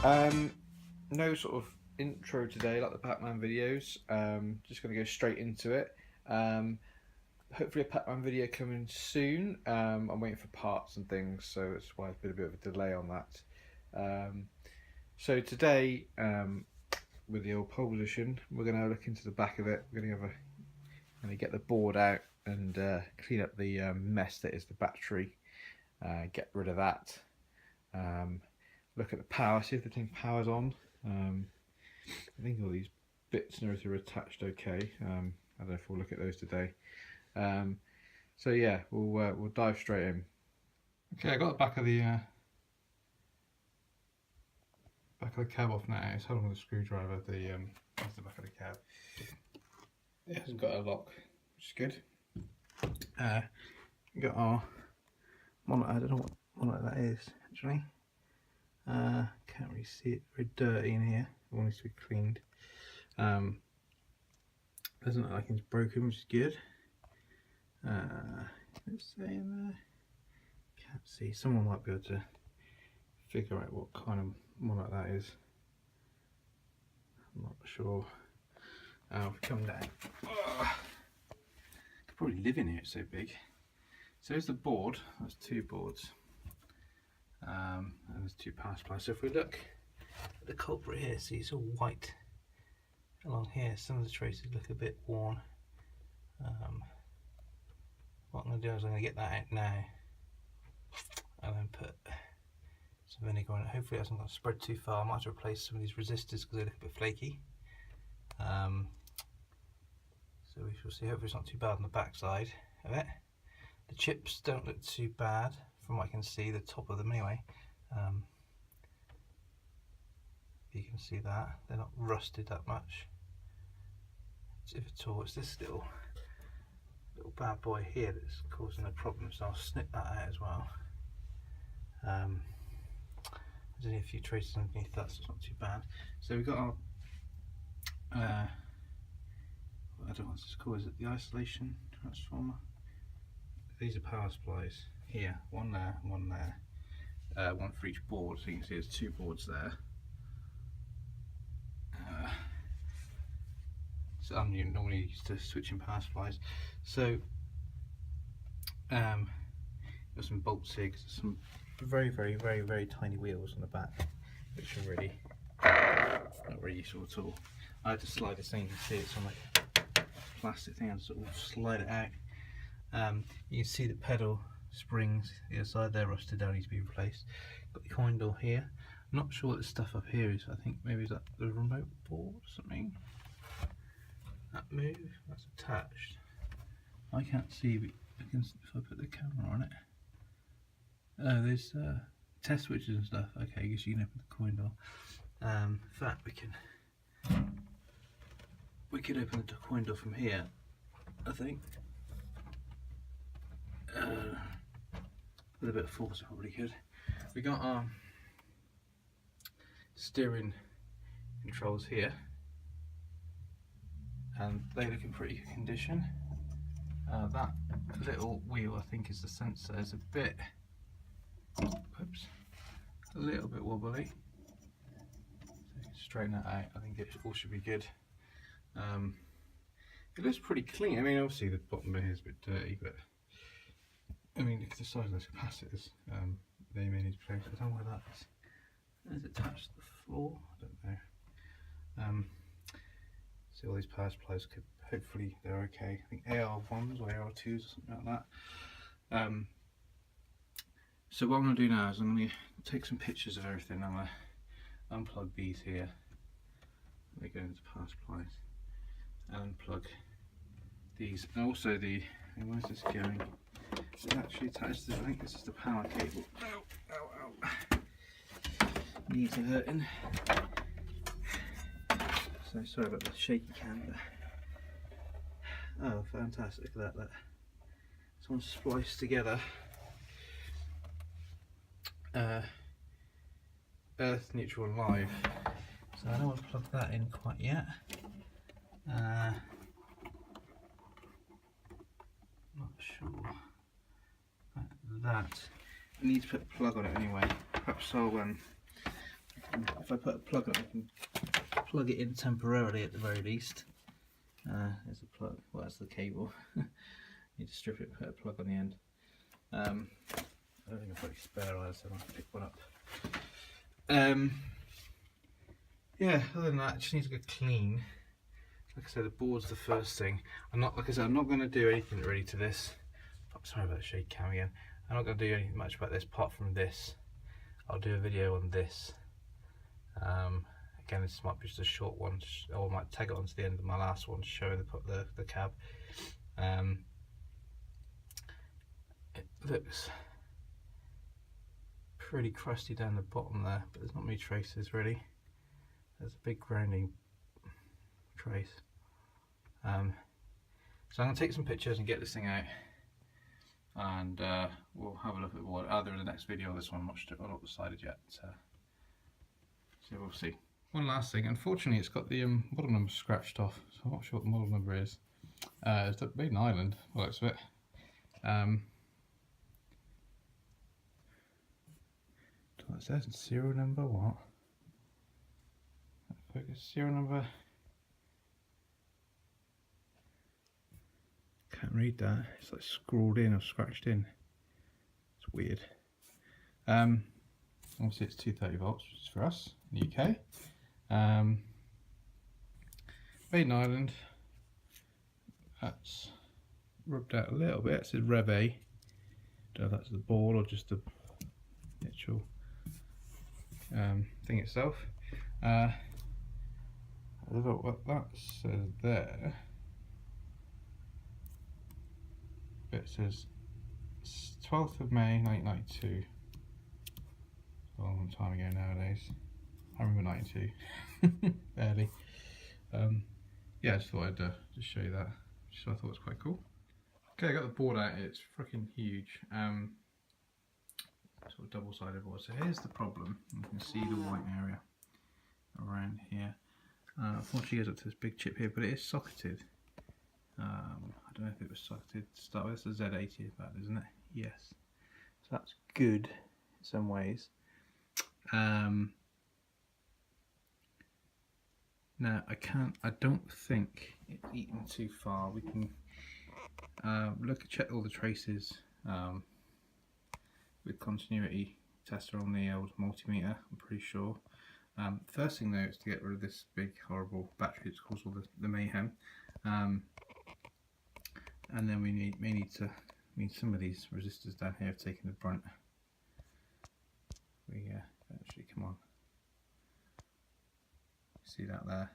No sort of intro today like the Pac-Man videos. Just going to go straight into it. Hopefully a Pac-Man video coming soon. I'm waiting for parts and things, so that's why there's been a bit of a delay on that. So today, with the old pole position, we're going to look into the back of it. We're going to get the board out and clean up the mess that is the battery. Get rid of that. Look at the power, see if the thing powers on. I think all these bits and everything are attached okay. I don't know if we'll look at those today. So yeah, we'll dive straight in. Okay, I got the back of the cab off now. It's holding with a screwdriver. That's the back of the cab. It hasn't got a lock, which is good. We got our monitor. I don't know what monitor that is actually. Can't really see it. Very dirty in here. It needs to be cleaned. Doesn't look like it's broken, which is good. Let's say in there. Can't see. Someone might be able to figure out what kind of monitor that is. I'm not sure. We've come down. Could probably live in here. It's so big. So there's the board. That's two boards. And there's two power supplies. So if we look at the culprit here, see it's all white along here. Some of the traces look a bit worn. What I'm going to do is I'm going to get that out now and then put some vinegar on it. Hopefully it hasn't got spread too far. I might have to replace some of these resistors because they look a bit flaky. So we shall see. Hopefully it's not too bad on the back side of it. The chips don't look too bad from what I can see, the top of them anyway. You can see that they're not rusted that much, if at all. It's this little bad boy here that's causing a problem, so I'll snip that out as well. There's only a few traces underneath that, so it's not too bad. So we've got our I don't know what this is called. Is it the isolation transformer? These are power supplies here, one there and one there, one for each board. So you can see there's two boards there. So I'm normally used to switching power supplies. So got some bolts here, because there's some very tiny wheels on the back, which are really not very useful at all. I had to slide this thing. You can see it's on like plastic thing, and sort of slide it out. You can see the pedal springs the other side there rusted down, needs to be replaced. Got the coin door here. I'm not sure what this stuff up here is. I think maybe is that the remote board or something. That move, that's attached. I can't see, but I can, if I put the camera on it. Oh, there's test switches and stuff. Okay, I guess you can open the coin door. In fact, we could open the coin door from here, I think. With a bit of force, I probably could. We got our steering controls here, and they look in pretty good condition. That little wheel, I think, is the sensor. It's a bit, whoops, a little bit wobbly. So you can straighten that out. I think it all should be good. It looks pretty clean. I mean, obviously the bottom bit is a bit dirty, but I mean, look at the size of those capacitors. They may need to be placed. I don't know where that is. Is it attached to the floor? I don't know. So all these power supplies could, hopefully they're okay. I think AR1s or AR2s or something like that. So what I'm going to do now is I'm going to take some pictures of everything. I'm going to unplug these here. They go into power supplies. And unplug these. And also where's this going? It's actually attached to, I think this is the power cable. Ow, ow, ow. Knees are hurting. So sorry about the shaky cam. Oh, fantastic! Look at that. Someone spliced together Earth, neutral, and live. So I don't want to plug that in quite yet. Not sure. That I need to put a plug on it anyway. Perhaps I'll if I put a plug on, I can plug it in temporarily at the very least. There's a plug. Well, that's the cable. Need to strip it, put a plug on the end. I don't think I've got any spare either, so I'll have to pick one up. Yeah, other than that, I just need to go clean. Like I said, the board's the first thing. I'm not going to do anything really to this. Sorry about the shade cam again. I'm not going to do anything much about this apart from this. I'll do a video on this. Again, this might be just a short one, or I might tag it onto the end of my last one to show the cab. It looks pretty crusty down the bottom there, but there's not many traces really. There's a big grounding trace. So I'm going to take some pictures and get this thing out, and we'll have a look at the board either in the next video or this one. I'm not decided yet, so we'll see. One last thing, unfortunately it's got the model number scratched off, so I'm not sure what the model number is. It's made in Ireland, well, looks of it. What it says, serial number, what? Focus, serial number. Can't read that, it's like scrawled in or scratched in. It's weird. Obviously it's 230 volts, which is for us in the UK. Made in Ireland. That's rubbed out a little bit. It says Rev A. Don't know if that's the ball or just the actual thing itself. I don't know what that says there. It says 12th of May 1992. A long time ago nowadays. I remember 92. Barely. Yeah, I just thought I'd just show you that, which I thought was quite cool. Okay, I got the board out. It's freaking huge. Sort of double-sided board. So here's the problem. You can see the white area around here. Unfortunately, it goes up to this big chip here, but it is socketed. I don't know if it was socketed to start with. It's a Z80 about, isn't it? Yes. So that's good in some ways. Now I don't think it's eaten too far. We can check all the traces with continuity tester on the old multimeter, I'm pretty sure. First thing though is to get rid of this big horrible battery that's caused all the mayhem. And then we may need some of these resistors down here have taken the brunt. We actually, come on, see that there.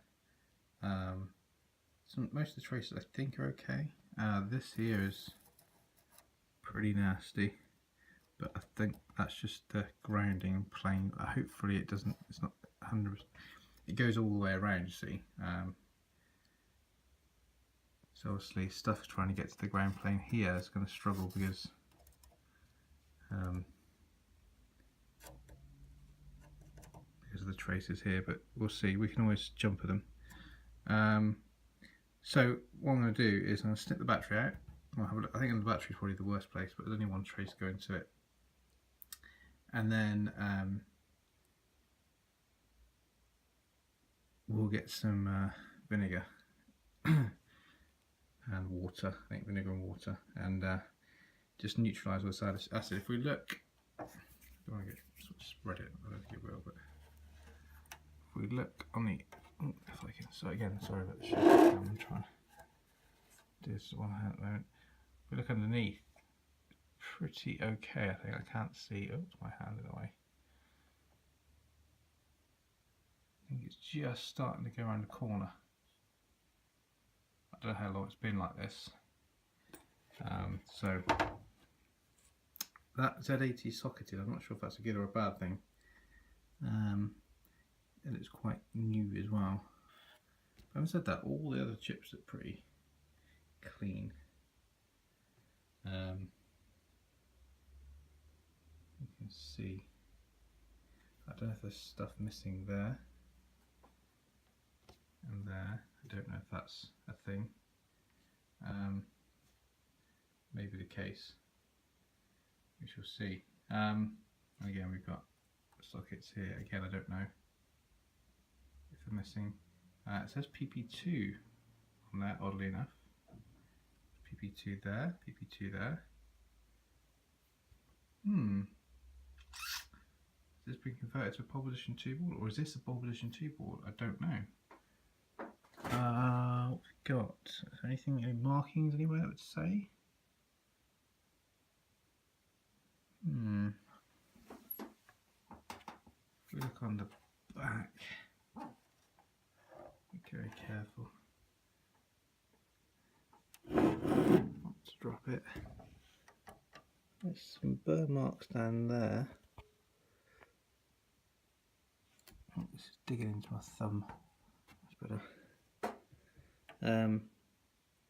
Most of the traces I think are okay. This here is pretty nasty, but I think that's just the grounding and plane. Hopefully it doesn't. It's not 100%. It goes all the way around, you see. So obviously stuff trying to get to the ground plane here is going to struggle because of the traces here, but we'll see. We can always jump at them. So what I'm going to do is I'm going to snip the battery out. I'll have a look. I think the battery is probably the worst place, but there's only one trace going to it. And then we'll get some vinegar and water. I think vinegar and water, and just neutralise all this acid. If we look, I don't want to get sort of spread it. I don't think it will, but if we look on the, if I can. So again, sorry about the shape. I'm trying to do this with one hand at the moment. If we look underneath, pretty okay. I think I can't see. Oh, it's my hand in the way. I think it's just starting to go around the corner. I don't know how long it's been like this. So that Z80 is socketed. I'm not sure if that's a good or a bad thing. And it's quite new as well. Having said that, all the other chips are pretty clean. You can see. I don't know if there's stuff missing there and there. I don't know if that's a thing. Maybe the case. We shall see. Again, we've got sockets here. Again, I don't know. are missing. It says PP2 on there, oddly enough. PP2 there, PP2 there. Has this been converted to a pole position 2 board, or is this a pole position 2 board? I don't know. What we got? Is there anything, any markings anywhere that would say? If we look on the back, be very careful not to drop it. There's some burr marks down there. Oh, this is digging into my thumb. That's better.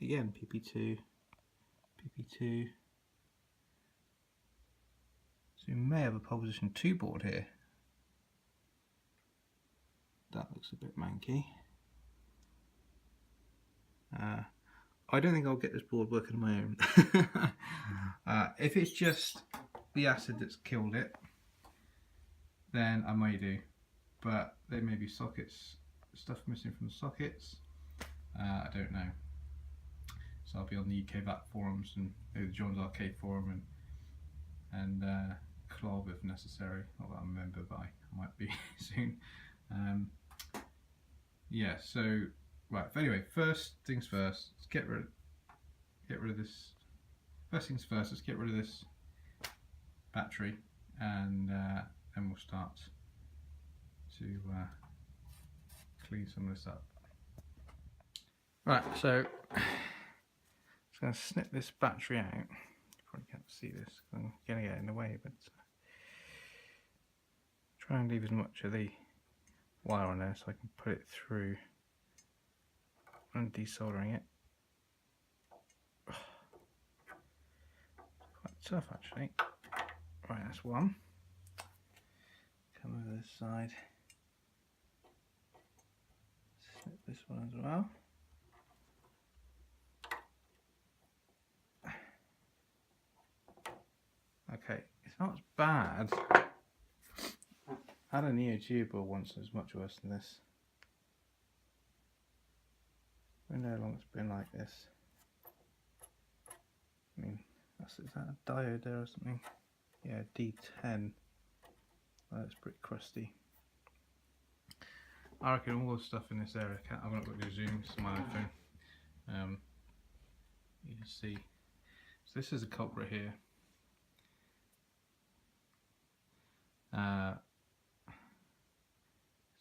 Again, PP2, PP2. So we may have a pole position 2 board here. That looks a bit manky. I don't think I'll get this board working on my own. If it's just the acid that's killed it, then I may do. But there may be sockets, stuff missing from the sockets. I don't know. So I'll be on the UK VAT forums and maybe the John's Arcade forum and Clov if necessary. Not that I'm a member, but I might be soon. Yeah. So right. Anyway, first things first. Let's get rid of this. First things first. Let's get rid of this battery, and then we'll start to clean some of this up. Right, so I'm just going to snip this battery out. You probably can't see this because I'm going to get in the way, but try and leave as much of the wire on there so I can put it through and desoldering it. Quite tough actually. Right, that's one. Come over this side. Snip this one as well. Okay, it's not as bad. I had a Neo Geo board once that was much worse than this. I don't know how long it's been like this. I mean, is that a diode there or something? Yeah, D10. That's pretty crusty. I reckon all the stuff in this area, I'm not going to zoom, it's my iPhone. You can see, so this is a culprit here.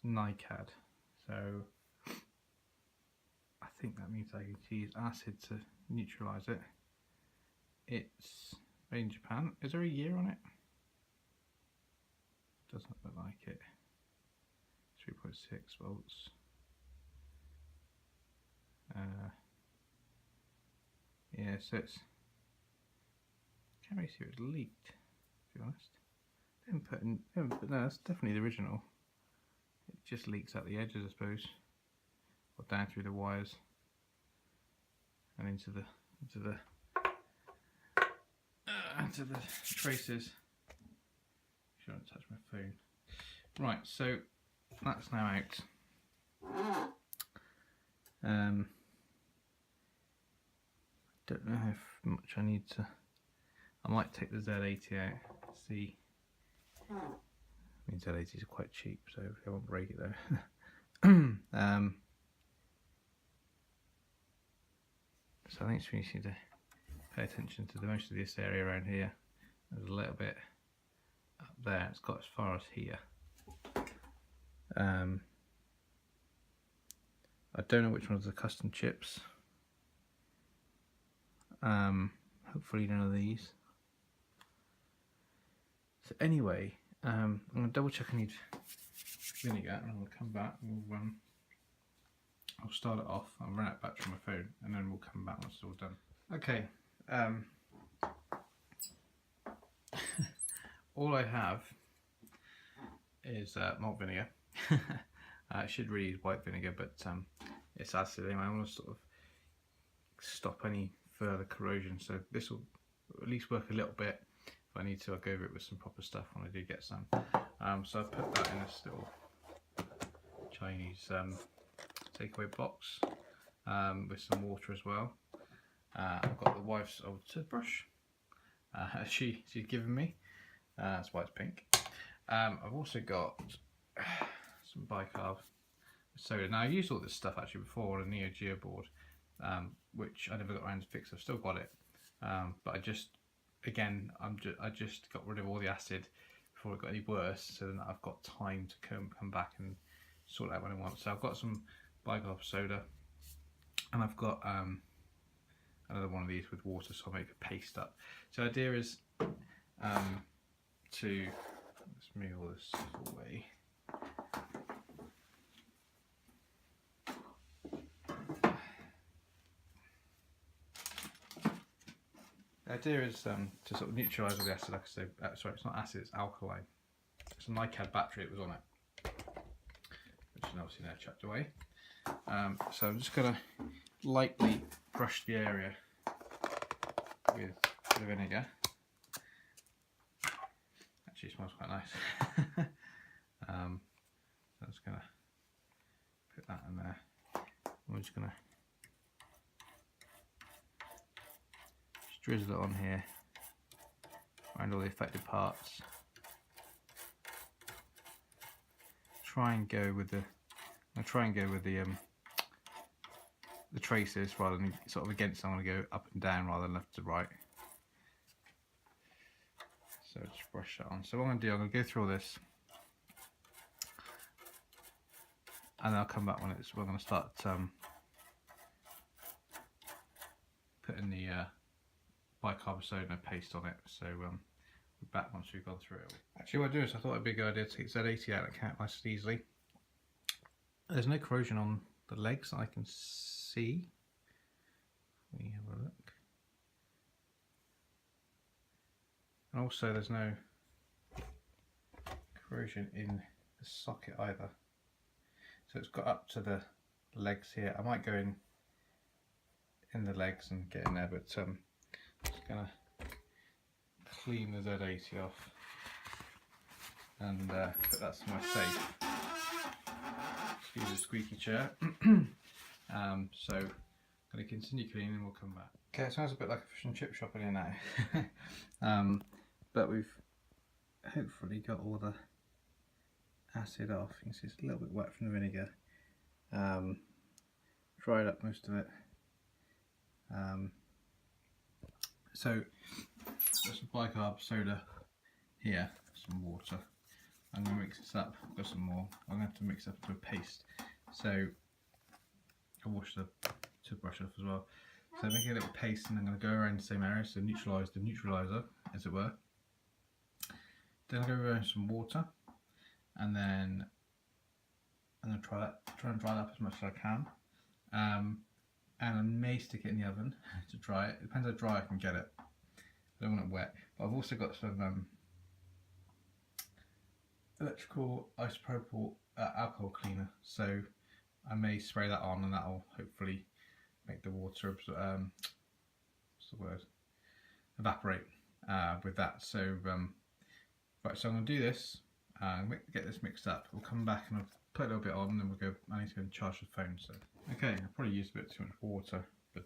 It's NiCad, so I think that means I can use acid to neutralise it. It's made in Japan. Is there a year on it? Doesn't look like it. 3.6 volts. Yeah, so it's, can't really see it's leaked, to be honest. But no, that's definitely the original. It just leaks out the edges, I suppose, or down through the wires and into the traces. Shouldn't touch my phone. Right, so that's now out. Don't know how much I need to. I might take the Z80 out. See. I mean, Z80s are quite cheap, so I won't break it though. So I think we need to pay attention to most of this area around here. There's a little bit up there. It's got as far as here. I don't know which ones are custom chips. Hopefully none of these. So anyway, I'm going to double check I need vinegar, and I'll come back and I'll start it off. I'll run out of battery on my phone, and then we'll come back once it's all done. Okay. All I have is malt vinegar. I should really use white vinegar, but it's acid anyway. I want to sort of stop any further corrosion, so this will at least work a little bit. If I need to, I'll go over it with some proper stuff when I do get some. So I put that in this little Chinese takeaway box with some water as well. I've got the wife's old toothbrush. She's given me. That's why it's pink. I've also got some bicarb soda. Now I used all this stuff actually before on a Neo Geo board, which I never got around to fix. I've still got it, but I just got rid of all the acid before it got any worse, so that I've got time to come back and sort it out when I want. So I've got some bicarb soda, and I've got another one of these with water, so I'll make a paste up. So the idea is to, let's move all this away. The idea is to sort of neutralise all the acid, like I say. Sorry, it's not acid, it's alkaline. It's a NiCad battery that was on it, which is obviously now chucked away. So I'm just going to lightly brush the area with a bit of vinegar. Actually, it smells quite nice. So I'm just going to put that in there. I'm just going to drizzle it on here around all the affected parts. Try and go with the traces rather than sort of against. I'm going to go up and down rather than left to right. So just brush that on. So what I'm going to do, I'm going to go through all this, and then I'll come back when we're going to start putting the bicarb soda paste on it. So we're back once we've gone through it. Actually, what I do is I thought it'd be a good idea to take Z80 out of the cat nice and easily. There's no corrosion on the legs that I can see. Let me have a look. And also there's no corrosion in the socket either. So it's got up to the legs here. I might go in the legs and get in there, but I'm just going to clean the Z80 off and put that to my safe. Excuse the squeaky chair. So I'm going to continue cleaning and we'll come back. Okay, it sounds a bit like a fish and chip shop in here now. But we've hopefully got all the acid off. You can see it's a little bit wet from the vinegar. Dried up most of it. So there's some bicarb soda here, some water. I'm going to mix this up. I've got some more. I'm going to have to mix it up into a paste. So I'll wash the toothbrush off as well. So I'm making a little paste, and I'm going to go around the same area, so neutralise the neutraliser, as it were. Then I'll go around some water, and then I'm going to try and dry that up as much as I can. And I may stick it in the oven to dry it. It depends how dry I can get it. I don't want it wet. But I've also got some electrical isopropyl alcohol cleaner, so I may spray that on, and that'll hopefully make the water what's the word, evaporate with that. So right, so I'm going to do this and get this mixed up. We'll come back and I'll put a little bit on, and then we'll go. I need to go and charge the phone. So okay, I probably used a bit too much water, but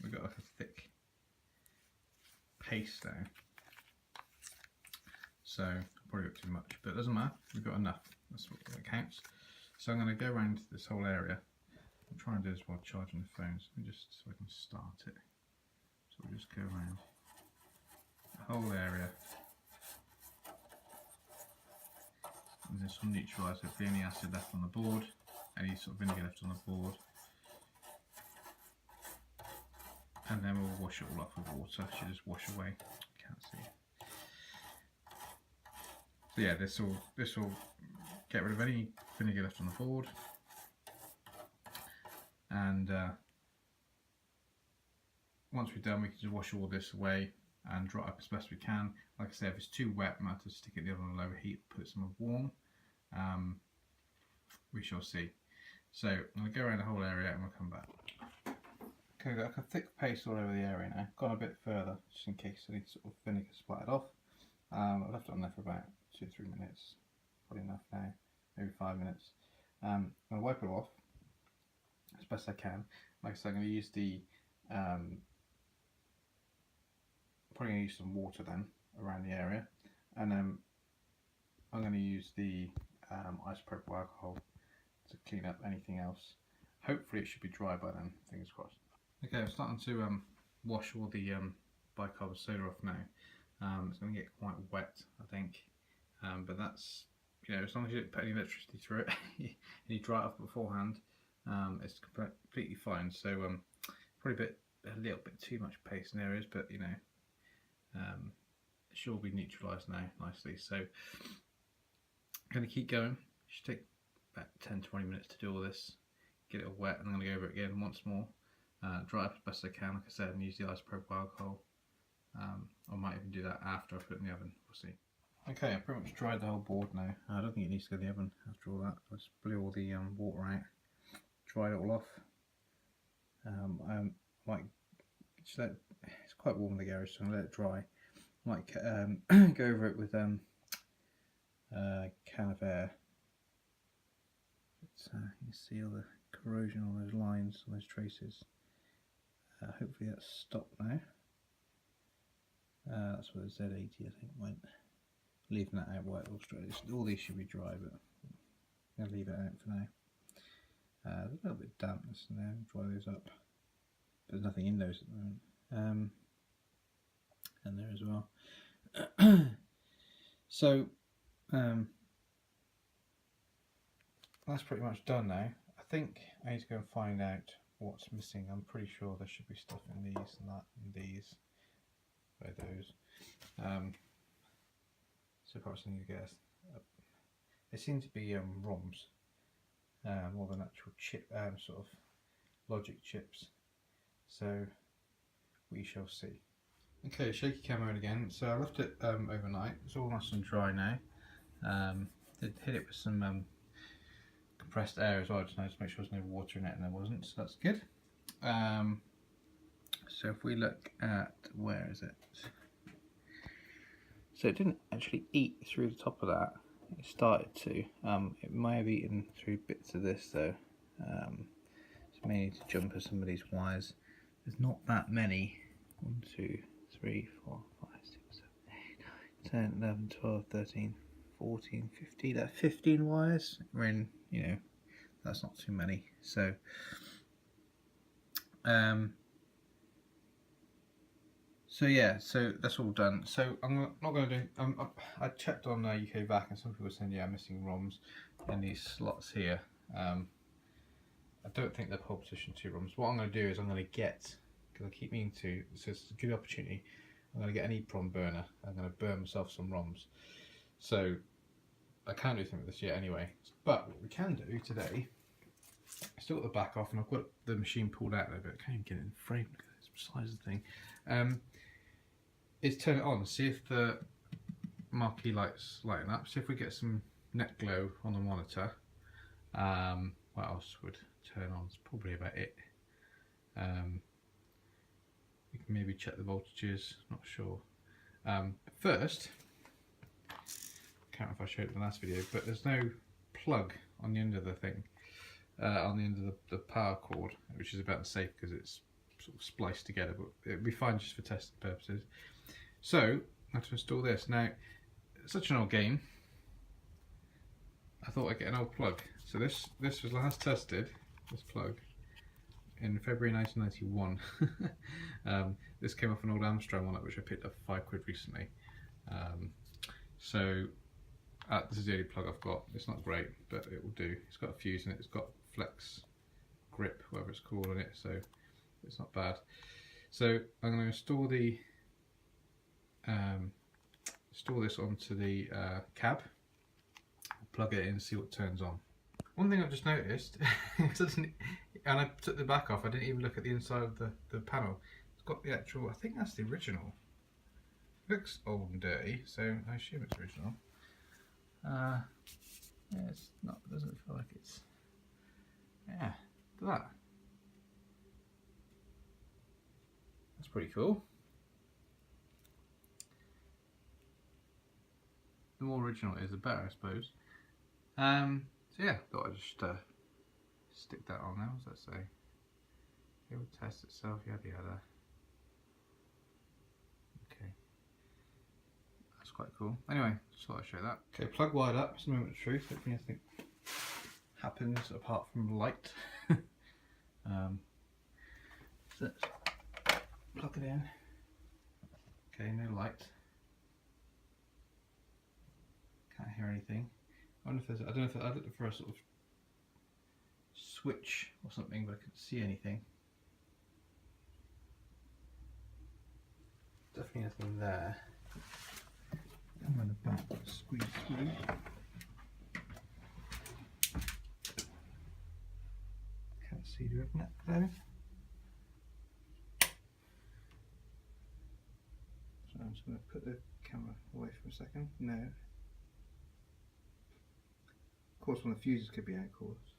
we've got like a thick paste now. So probably got too much, but it doesn't matter. We've got enough. That's what counts. So I'm going to go around this whole area. I'll try and do this while charging the phone. So let me just so I can start it. So we'll just go around the whole area. And this will neutralise hopefully any acid left on the board, any sort of vinegar left on the board. And then we'll wash it all off with water. It should just wash away. Can't see. So yeah, this will get rid of any vinegar left on the board, and once we're done, we can just wash all this away and dry it up as best we can. Like I said, if it's too wet, we might have to stick it in the oven on low heat, put it somewhere warm. We shall see. So I'm going to go around the whole area and we'll come back. Okay, got like a thick paste all over the area now. Gone a bit further just in case any sort of vinegar splattered off. I've left it on there for about 2 or 3 minutes, probably enough now, maybe 5 minutes. I'm going to wipe it off as best I can. Like I said, I'm going to use the probably going to use some water then around the area, and then I'm going to use the isopropyl alcohol to clean up anything else. Hopefully it should be dry by then, fingers crossed. Okay, I'm starting to wash all the bicarbonate soda off now. It's going to get quite wet, I think, but that's, you know, as long as you don't put any electricity through it and you dry it off beforehand, it's completely fine. So probably a little bit too much paste in areas, but you know, it should all be neutralised now nicely. So I'm going to keep going. It should take about 10-20 minutes to do all this, get it all wet, and I'm going to go over it again once more, dry it up as best I can, like I said, and use the isopropyl alcohol. I might even do that after I put it in the oven, we'll see. Okay, I've pretty much dried the whole board now. I don't think it needs to go in the oven after all that. I just blew all the water out, dried it all off. I might just let it's quite warm in the garage, so I'm going to let it dry. I might go over it with a can of air. You can see all the corrosion on those lines, on those traces. Hopefully that's stopped now. That's where the Z80 I think went. Leaving that out white illustrated. All these should be dry, but I'm going to leave it out for now. There's a little bit of dampness in there, dry those up. There's nothing in those at the moment. And there as well. So that's pretty much done now. I think I need to go and find out what's missing. I'm pretty sure there should be stuff in these and that and these. By those. So perhaps I need to guess. They seem to be ROMs, more than actual chip, sort of logic chips. So we shall see. Okay, shaky cam mode again. So I left it overnight. It's all nice and dry now. Did hit it with some compressed air as well, just now to make sure there's no water in it, and there wasn't. So that's good. So if we look at, where is it? So it didn't actually eat through the top of that. It started to. It may have eaten through bits of this though. So may need to jumper some of these wires. There's not that many. 1, 2, 3, 4, 5, 6, 7, 8, 9, 10, 11, 12, 13, 14, 15. That's 15 wires. I mean, you know, that's not too many. So so yeah, so that's all done. So I'm not going to do. I checked on UK VAC, and some people were saying, yeah, I'm missing ROMs in these slots here. I don't think they're Pole Position 2 ROMs. What I'm going to do is I'm going to get, because I keep meaning to, so it's a good opportunity. I'm going to get an EEPROM burner. I'm going to burn myself some ROMs. So I can't do anything with this yet anyway. But what we can do today, I still got the back off, and I've got the machine pulled out a little bit. I can't even get it in frame. Look at this size of the thing. Is turn it on, see if the marquee lights lighten up, see if we get some net glow on the monitor. What else would turn on? It's probably about it. We can maybe check the voltages, not sure. First, I can't remember if I showed it in the last video, but there's no plug on the end of the thing, on the end of the power cord, which is about safe because it's sort of spliced together, but it'd be fine just for testing purposes. So I have to install this. Now, it's such an old game, I thought I'd get an old plug. So this was last tested, this plug, in February 1991. This came off an old Armstrong one, which I picked up for £5 recently. So this is the only plug I've got. It's not great, but it will do. It's got a fuse in it. It's got flex grip, whatever it's called, on it, so it's not bad. So I'm going to install the this onto the cab, plug it in and see what turns on. One thing I've just noticed, and I took the back off, I didn't even look at the inside of the panel. It's got the actual, I think that's the original. It looks old and dirty, so I assume it's original. Yeah, it's not, it doesn't feel like it's, yeah, look at that. That's pretty cool. The more original it is, the better, I suppose. So yeah, thought I'd just stick that on there. What does that say? It will test itself, yada yada. Okay, that's quite cool. Anyway, just thought I'd show that. Okay, plug wired up. It's the moment of truth. Hopefully nothing happens apart from light. So let's plug it in. Okay, no light. Can't hear anything. I wonder if there's, I don't know if I looked for a sort of switch or something, but I couldn't see anything. Definitely nothing there. I'm on the back, squeeze through. Can't see the net though. So I'm just going to put the camera away for a second. No. Of course, one of the fuses could be out, of course.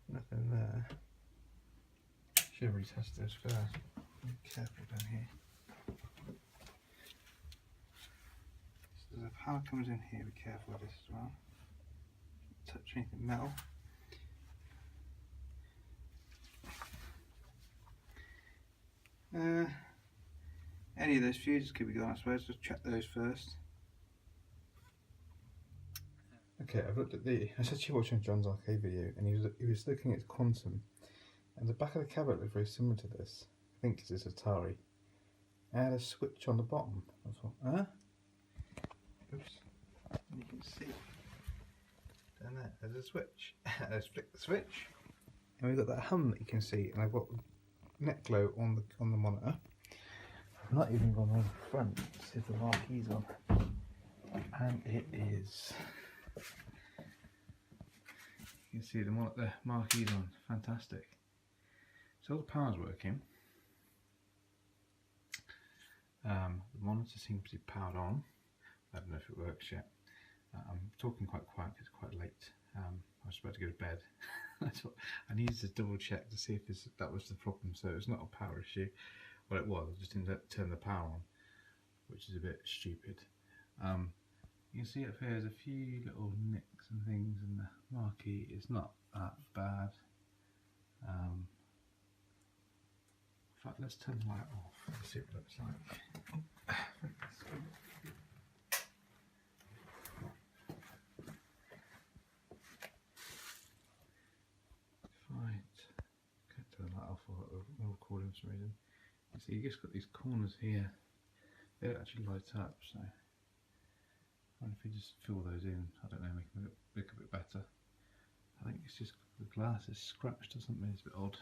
Nothing there. Should retest this first. Be careful down here. So the power comes in here, be careful with this as well. Touch anything metal. Any of those fuses could be gone, I suppose. Just check those first. Okay, I've looked at I was actually watching John's arcade video, and he was looking at quantum, and the back of the cabinet looked very similar to this. I think it's Atari. It had a switch on the bottom. I thought, huh? Oops. And you can see down there's a switch. Let's flick the switch, and we've got that hum that you can see, and I've got net glow on the monitor. I've not even gone on the front to see if the marquee's on, and it is. You can see the marquee's on. Fantastic. So all the power's working. The monitor seems to be powered on. I don't know if it works yet. I'm talking quite quiet because it's quite late. I was about to go to bed. I needed to double check to see if that was the problem. So it's not a power issue. Well, it was. I just didn't turn the power on, which is a bit stupid. You can see up here there's a few little nicks and things, and the marquee is not that bad. In fact, let's turn the light off and see what it looks like. Right, can't turn the light off or we're recording for some reason. You see, you just got these corners here. They don't actually light up, so. I wonder if we just fill those in, I don't know, make them look a bit better. I think it's just the glass is scratched or something, it's a bit odd.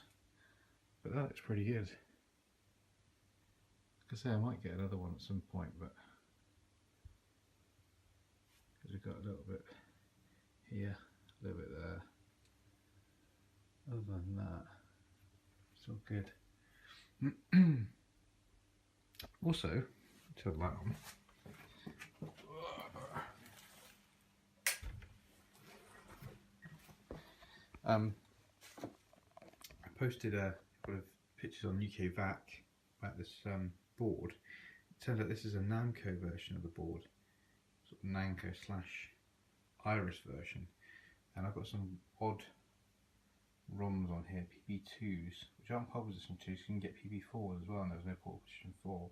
But that looks pretty good. Like I say, I might get another one at some point, but because we've got a little bit here, a little bit there. Other than that, it's all good. Also, turn the light on. I posted a couple of pictures on UK VAC about this board. It turns out this is a Namco version of the board, sort of Namco / Iris version, and I've got some odd ROMs on here, PB2s, which aren't pole position 2s, so you can get PB4s as well, and there's no pole position 4.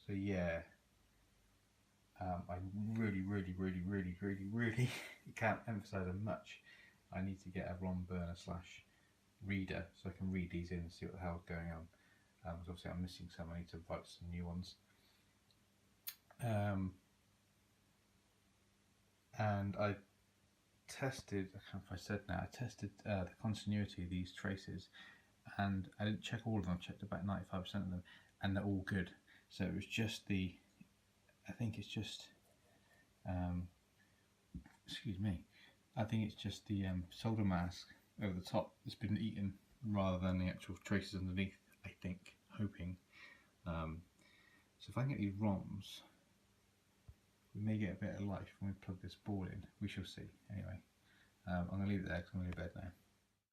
So yeah, I really can't emphasise it much. I need to get a ROM burner / reader so I can read these in and see what the hell's going on. Because obviously I'm missing some, I need to write some new ones. And I tested, I can't remember if I said now, I tested the continuity of these traces, and I didn't check all of them, I checked about 95% of them, and they're all good. So it was just the, I think it's just, excuse me, I think it's just the solder mask over the top that's been eaten rather than the actual traces underneath, I think, hoping. So if I can get these ROMs, we may get a bit of life when we plug this board in. We shall see. Anyway, I'm going to leave it there because I'm going to go to bed now.